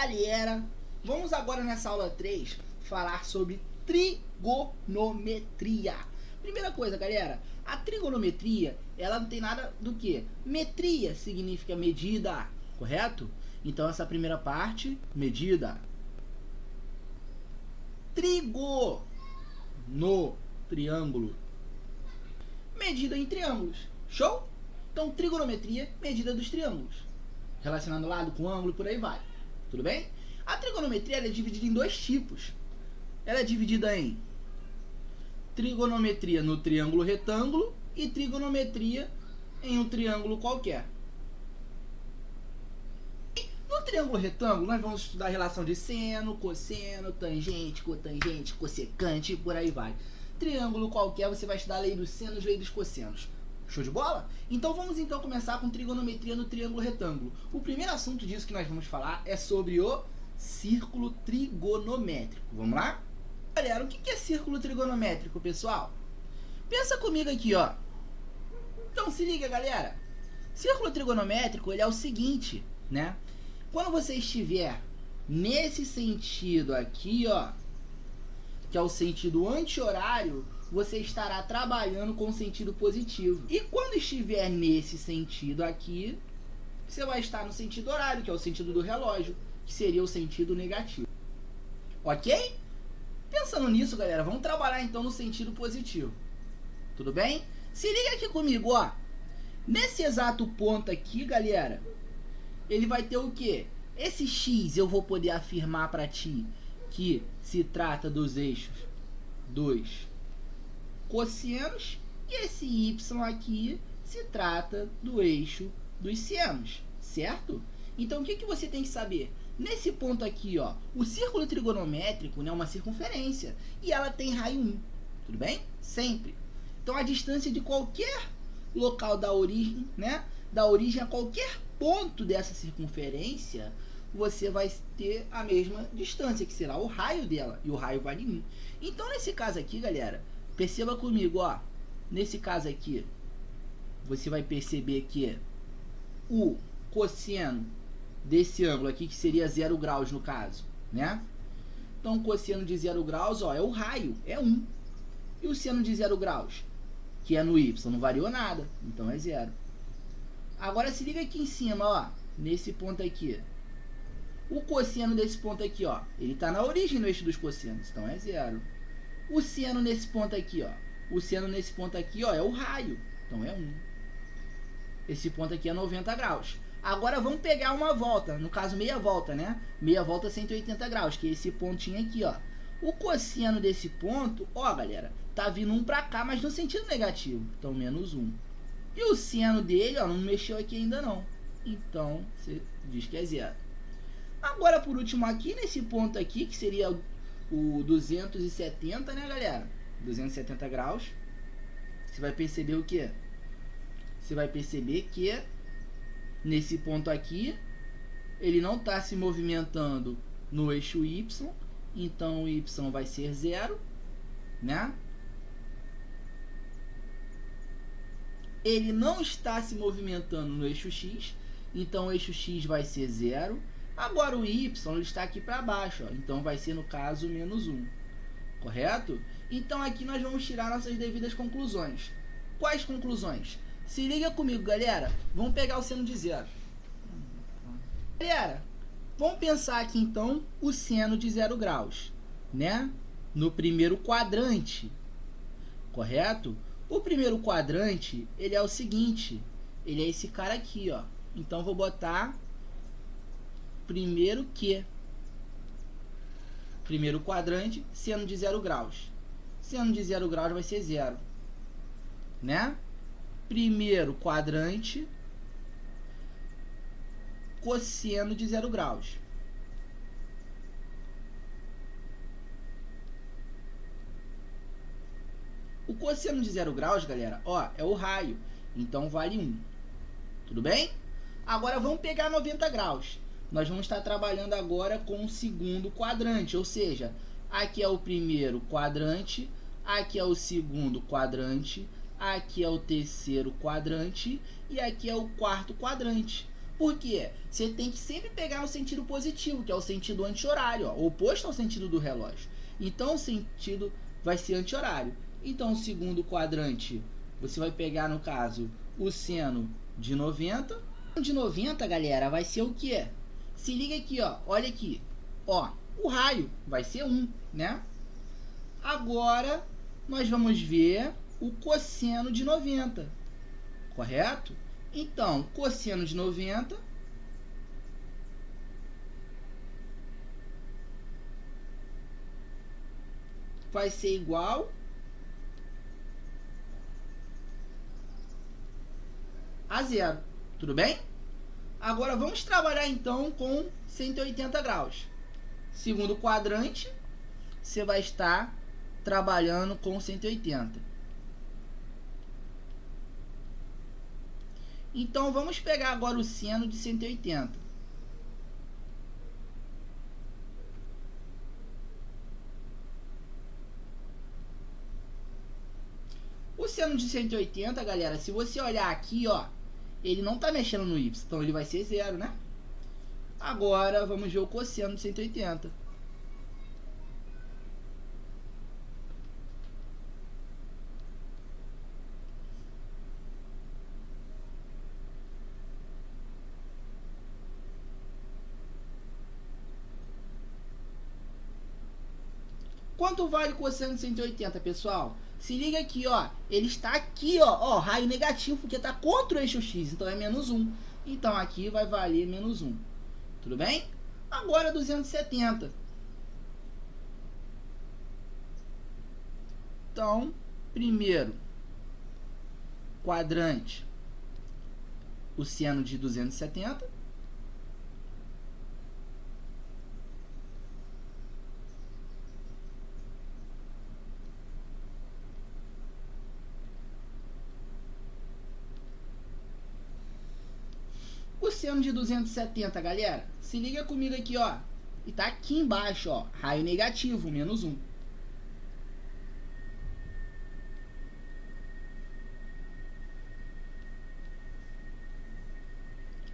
Galera, vamos agora nessa aula 3 falar sobre trigonometria. Primeira coisa, galera, a trigonometria, ela não tem nada do que? Metria significa medida, correto? Então essa primeira parte, medida. Trigo, no triângulo. Medida em triângulos. Show? Então trigonometria, medida dos triângulos. Relacionando lado com ângulo e por aí vai. Tudo bem? A trigonometria ela é dividida em dois tipos. Ela é dividida em trigonometria no triângulo retângulo e trigonometria em um triângulo qualquer. No triângulo retângulo, nós vamos estudar a relação de seno, cosseno, tangente, cotangente, cossecante e por aí vai. Triângulo qualquer, você vai estudar a lei dos senos e lei dos cossenos. Show de bola? Então vamos começar com trigonometria no triângulo retângulo. O primeiro assunto disso que nós vamos falar é sobre o círculo trigonométrico. Vamos lá? Galera, o que é círculo trigonométrico, pessoal? Pensa comigo aqui, ó. Então se liga, galera. Círculo trigonométrico, ele é o seguinte, né? Quando você estiver nesse sentido aqui, ó, que é o sentido anti-horário, você estará trabalhando com sentido positivo. E quando estiver nesse sentido aqui, você vai estar no sentido horário, que é o sentido do relógio, que seria o sentido negativo. Ok? Pensando nisso, galera, vamos trabalhar então no sentido positivo. Tudo bem? Se liga aqui comigo, ó. Nesse exato ponto aqui, galera, ele vai ter o quê? Esse X eu vou poder afirmar para ti que se trata dos eixos dos cossenos e esse Y aqui se trata do eixo dos senos, certo? Então o que você tem que saber? Nesse ponto aqui, ó, o círculo trigonométrico, né, é uma circunferência e ela tem raio 1, tudo bem? Sempre. Então a distância de qualquer local da origem, né, da origem a qualquer ponto dessa circunferência, você vai ter a mesma distância, que será o raio dela, e o raio vale 1. Então nesse caso aqui, galera, perceba comigo, ó, nesse caso aqui, você vai perceber que o cosseno desse ângulo aqui, que seria 0 graus no caso, né? Então o cosseno de 0 graus, ó, é o raio, é 1. E o seno de 0 graus, que é no Y, não variou nada, então é 0. Agora se liga aqui em cima, ó, nesse ponto aqui. O cosseno desse ponto aqui, ó, ele está na origem do eixo dos cossenos, então é 0. O seno nesse ponto aqui, ó, o seno nesse ponto aqui, ó, é o raio, então é 1. Esse ponto aqui é 90 graus. Agora vamos pegar uma volta, no caso meia volta, né? Meia volta 180 graus, que é esse pontinho aqui, ó. O cosseno desse ponto, ó, galera, tá vindo 1 para cá, mas no sentido negativo, então menos 1. E o seno dele, ó, não mexeu aqui ainda não, então você diz que é 0. Agora, por último, aqui nesse ponto aqui, que seria o 270, né, galera? 270 graus. Você vai perceber o quê? Você vai perceber que nesse ponto aqui, ele não está se movimentando no eixo Y, então o Y vai ser 0, né? Ele não está se movimentando no eixo X, então o eixo X vai ser 0. Agora o Y ele está aqui para baixo, ó, então vai ser no caso menos 1, correto? Então aqui nós vamos tirar nossas devidas conclusões. Quais conclusões? Se liga comigo, galera, vamos pegar o seno de 0. Galera, vamos pensar aqui então o seno de 0 graus, né? No primeiro quadrante, correto? O primeiro quadrante, ele é o seguinte, ele é esse cara aqui, ó. Então vou botar primeiro Q. Primeiro quadrante, seno de 0 graus. Seno de 0 graus vai ser 0, né? Primeiro quadrante, cosseno de 0 graus. O cosseno de 0 graus, galera, ó, é o raio, então vale 1. Tudo bem? Agora vamos pegar 90 graus. Nós vamos estar trabalhando agora com o segundo quadrante, ou seja, aqui é o primeiro quadrante, aqui é o segundo quadrante, aqui é o terceiro quadrante e aqui é o quarto quadrante. Por quê? Você tem que sempre pegar no sentido positivo, que é o sentido anti-horário, oposto ao sentido do relógio. Então o sentido vai ser anti-horário. Então o segundo quadrante, você vai pegar, no caso, o seno de 90. O de 90, galera, vai ser o quê? Se liga aqui, ó. Olha aqui. Ó, o raio vai ser 1, né? Agora, nós vamos ver o cosseno de 90, correto? Então, cosseno de 90 vai ser igual a zero, tudo bem? Agora, vamos trabalhar então com 180 graus. Segundo quadrante, você vai estar trabalhando com 180. Então, vamos pegar agora o seno de 180. O seno de 180, galera, se você olhar aqui, ó, ele não está mexendo no y, então ele vai ser zero, né? Agora, vamos ver o cosseno de 180. Quanto vale o cosseno de 180, pessoal? Se liga aqui, ó. Ele está aqui, ó, raio negativo, porque está contra o eixo x, então é menos 1. Então aqui vai valer menos 1. Tudo bem? Agora 270. Então, primeiro quadrante, o seno de 270. O seno de 270, galera, se liga comigo aqui, ó. E tá aqui embaixo, ó, raio negativo, menos 1.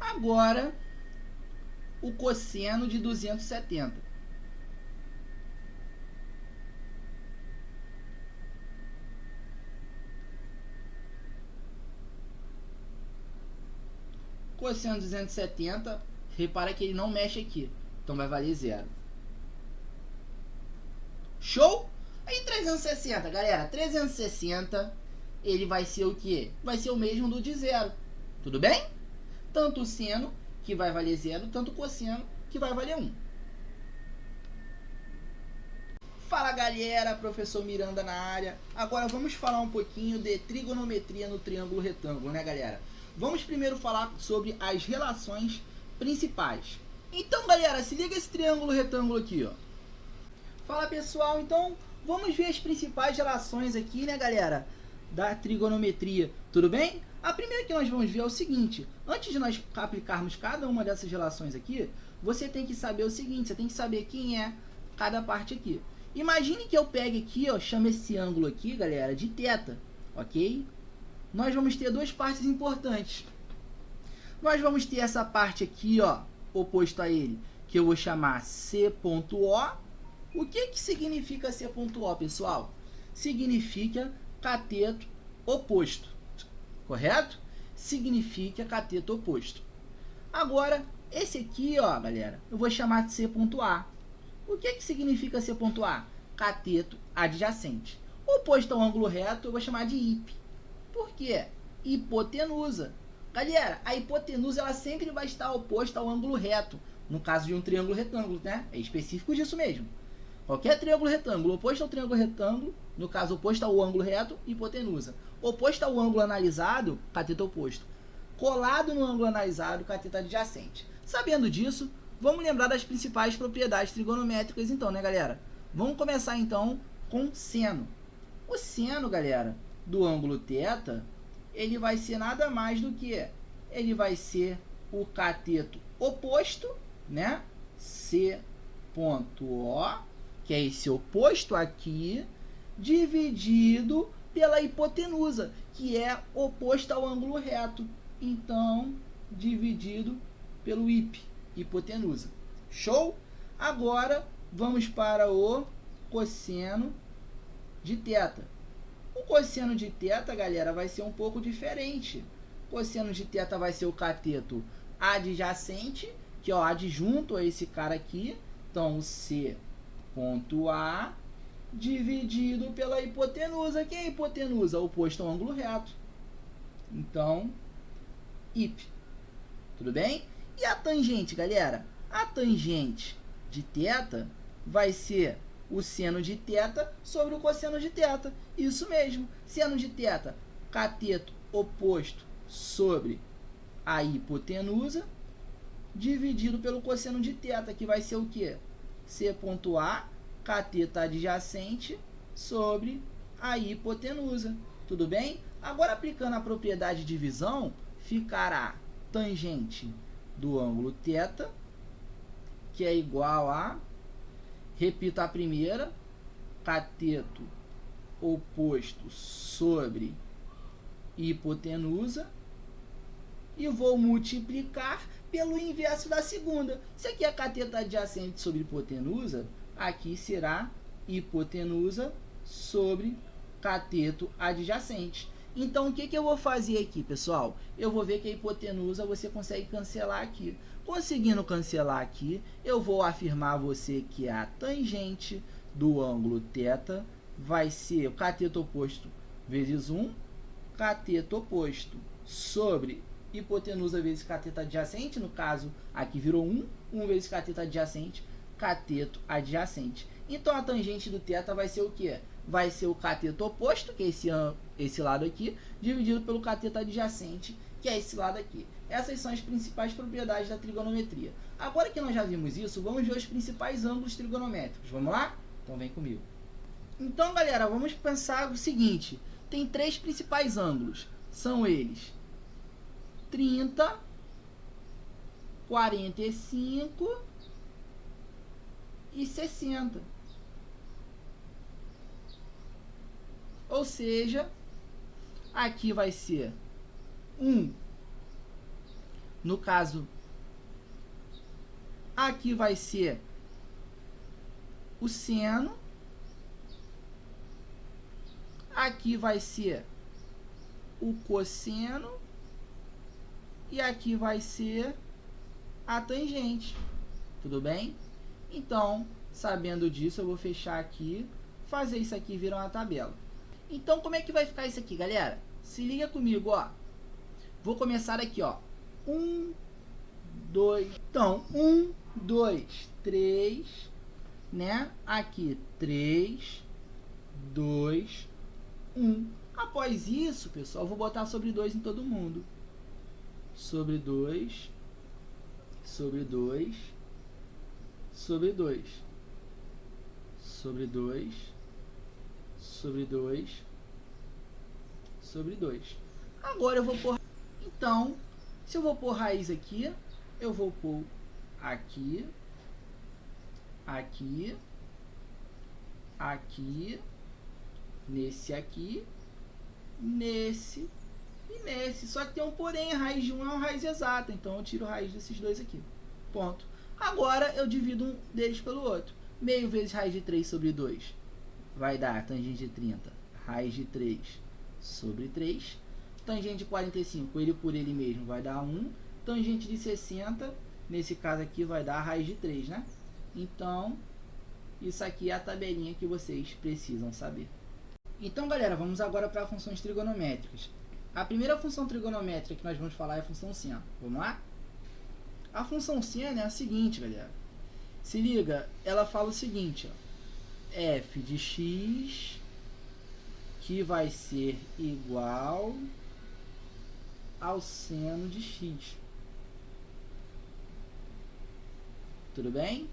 Agora, o cosseno de 270. Cosseno de 270, repara que ele não mexe aqui, então vai valer zero. Show? Aí 360, galera, 360, ele vai ser o quê? Vai ser o mesmo do de zero, tudo bem? Tanto o seno, que vai valer zero, tanto o cosseno, que vai valer 1. Fala, galera, professor Miranda na área. Agora vamos falar um pouquinho de trigonometria no triângulo retângulo, né, galera? Vamos primeiro falar sobre as relações principais. Então, galera, se liga esse triângulo retângulo aqui, ó. Fala, pessoal, então vamos ver as principais relações aqui, né, galera, da trigonometria, tudo bem? A primeira que nós vamos ver é o seguinte: antes de nós aplicarmos cada uma dessas relações aqui, você tem que saber o seguinte, você tem que saber quem é cada parte aqui. Imagine que eu pegue aqui, ó, chame esse ângulo aqui, galera, de θ, ok? Nós vamos ter duas partes importantes. Nós vamos ter essa parte aqui, ó, oposto a ele, que eu vou chamar C.O. O que significa C.O, pessoal? Significa cateto oposto, correto? Significa cateto oposto. Agora, esse aqui, ó, galera, eu vou chamar de C.A. O que significa C.A? Cateto adjacente. Oposto ao ângulo reto, eu vou chamar de hip. Por quê? Hipotenusa. Galera, a hipotenusa ela sempre vai estar oposta ao ângulo reto. No caso de um triângulo retângulo, né? É específico disso mesmo. Qualquer triângulo retângulo oposto ao triângulo retângulo, no caso oposto ao ângulo reto, hipotenusa. Oposto ao ângulo analisado, cateto oposto. Colado no ângulo analisado, cateto adjacente. Sabendo disso, vamos lembrar das principais propriedades trigonométricas então, né, galera? Vamos começar então com seno. O seno, galera, do ângulo θ, ele vai ser nada mais do que, ele vai ser o cateto oposto, né? C.O, que é esse oposto aqui, dividido pela hipotenusa, que é oposto ao ângulo reto. Então, dividido pelo IP, hipotenusa. Show? Agora vamos para o cosseno de θ. O cosseno de θ, galera, vai ser um pouco diferente. O cosseno de θ vai ser o cateto adjacente, que é o adjunto a esse cara aqui. Então, C ponto A dividido pela hipotenusa. Quem é a hipotenusa? Oposto ao ângulo reto. Então, IP. Tudo bem? E a tangente, galera? A tangente de θ vai ser o seno de θ sobre o cosseno de θ. Isso mesmo. Seno de θ, cateto oposto sobre a hipotenusa, dividido pelo cosseno de θ, que vai ser o quê? C ponto A, cateto adjacente sobre a hipotenusa. Tudo bem? Agora, aplicando a propriedade de divisão, ficará tangente do ângulo θ, que é igual a, repito a primeira, cateto oposto sobre hipotenusa, e vou multiplicar pelo inverso da segunda. Se aqui é cateto adjacente sobre hipotenusa, aqui será hipotenusa sobre cateto adjacente. Então, o que eu vou fazer aqui, pessoal? Eu vou ver que a hipotenusa você consegue cancelar aqui. Conseguindo cancelar aqui, eu vou afirmar a você que a tangente do ângulo θ vai ser o cateto oposto vezes 1, cateto oposto sobre hipotenusa vezes cateto adjacente. No caso, aqui virou 1 vezes cateto adjacente, cateto adjacente. Então, a tangente do θ vai ser o quê? Vai ser o cateto oposto, que é esse lado aqui, dividido pelo cateto adjacente, que é esse lado aqui. Essas são as principais propriedades da trigonometria. Agora que nós já vimos isso, vamos ver os principais ângulos trigonométricos. Vamos lá? Então vem comigo. Então, galera, vamos pensar o seguinte. Tem 3 principais ângulos. São eles 30, 45 e 60. Ou seja, aqui vai ser 1. No caso, aqui vai ser o seno. Aqui vai ser o cosseno. E aqui vai ser a tangente. Tudo bem? Então, sabendo disso, eu vou fechar aqui, fazer isso aqui virar uma tabela. Então, como é que vai ficar isso aqui, galera? Se liga comigo, ó. Vou começar aqui, ó. 1, 2. Então, 1, 2, 3, né? Aqui, 3, 2, 1. Após isso, pessoal, eu vou botar sobre 2 em todo mundo. Sobre 2, sobre 2, sobre 2, sobre 2, sobre 2, sobre 2. Agora eu vou pôr. Então, se eu vou pôr raiz aqui, eu vou pôr aqui, aqui, aqui, nesse aqui, nesse e nesse. Só que tem um porém, a raiz de um é uma raiz exata, então eu tiro a raiz desses dois aqui. Ponto. Agora eu divido um deles pelo outro. Meio vezes raiz de 3 sobre 2 vai dar tangente de 30, raiz de 3 sobre 3. Tangente de 45, ele por ele mesmo, vai dar 1. Tangente de 60, nesse caso aqui, vai dar a raiz de 3, né? Então, isso aqui é a tabelinha que vocês precisam saber. Então, galera, vamos agora para funções trigonométricas. A primeira função trigonométrica que nós vamos falar é a função seno. Vamos lá? A função seno é a seguinte, galera. Se liga, ela fala o seguinte, ó. F de x, que vai ser igual ao seno de x. Tudo bem?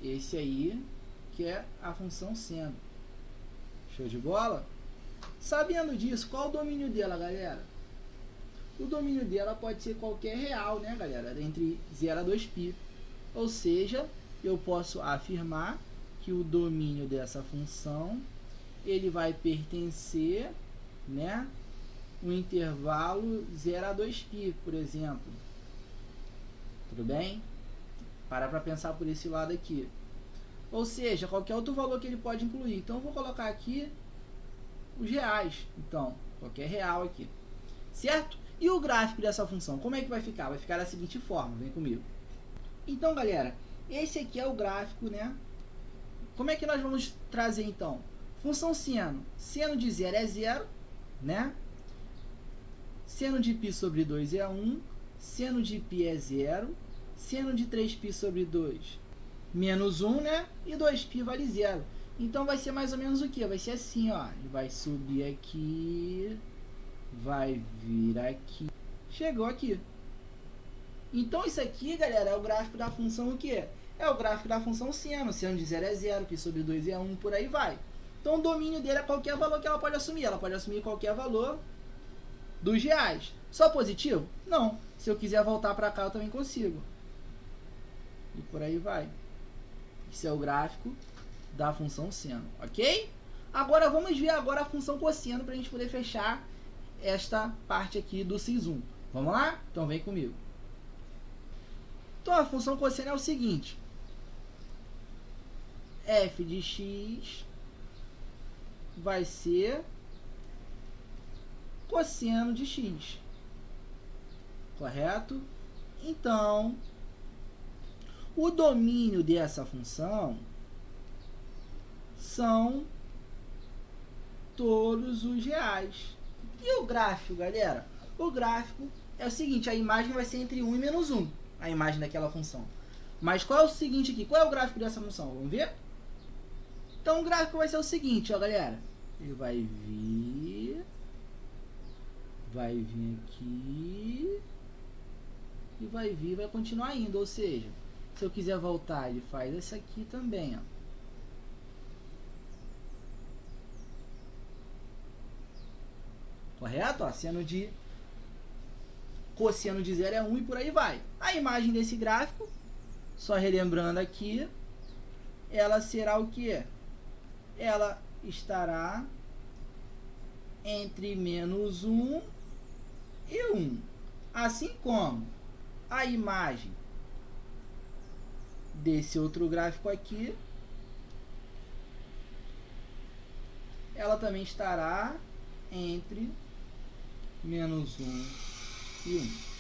Esse aí que é a função seno. Show de bola? Sabendo disso, qual o domínio dela, galera? O domínio dela pode ser qualquer real, né, galera? Entre 0 a 2π. Ou seja, eu posso afirmar que o domínio dessa função ele vai pertencer, né, o intervalo 0 a 2π, por exemplo. Tudo bem? Para pensar por esse lado aqui. Ou seja, qualquer outro valor que ele pode incluir. Então, eu vou colocar aqui os reais. Então, qualquer real aqui. Certo? E o gráfico dessa função, como é que vai ficar? Vai ficar da seguinte forma, vem comigo. Então, galera, esse aqui é o gráfico, né? Como é que nós vamos trazer, então? Função seno. Seno de 0 é 0, né? Seno de π sobre 2 é 1. Seno de π é 0. Seno de 3π sobre 2, menos 1, né? E 2π vale 0. Então, vai ser mais ou menos o que? Vai ser assim, ó. Ele vai subir aqui, vai vir aqui, chegou aqui. Então, isso aqui, galera, é o gráfico da função o quê? É o gráfico da função seno. Seno de 0 é 0, π sobre 2 é 1, por aí vai. Então, o domínio dele é qualquer valor que ela pode assumir. Ela pode assumir qualquer valor dos reais. Só positivo? Não. Se eu quiser voltar para cá, eu também consigo. E por aí vai. Esse é o gráfico da função seno, ok? Agora, vamos ver agora a função cosseno para a gente poder fechar esta parte aqui do SIS1. Vamos lá? Então, vem comigo. Então, a função cosseno é o seguinte. F de x vai ser cosseno de x. Correto? Então, o domínio dessa função são todos os reais. E o gráfico, galera? O gráfico é o seguinte, a imagem vai ser entre 1 e menos 1, a imagem daquela função. Mas qual é o seguinte aqui? Qual é o gráfico dessa função? Vamos ver? Então, o gráfico vai ser o seguinte, ó, galera. Ele vai vir aqui e vai continuar indo. Ou seja, se eu quiser voltar, ele faz esse aqui também, ó. Correto? Ó, cosseno de 0 é 1 e por aí vai. A imagem desse gráfico, só relembrando aqui, ela será o quê? Ela estará entre menos 1 e 1. Assim como a imagem desse outro gráfico aqui, ela também estará entre menos 1 e 1.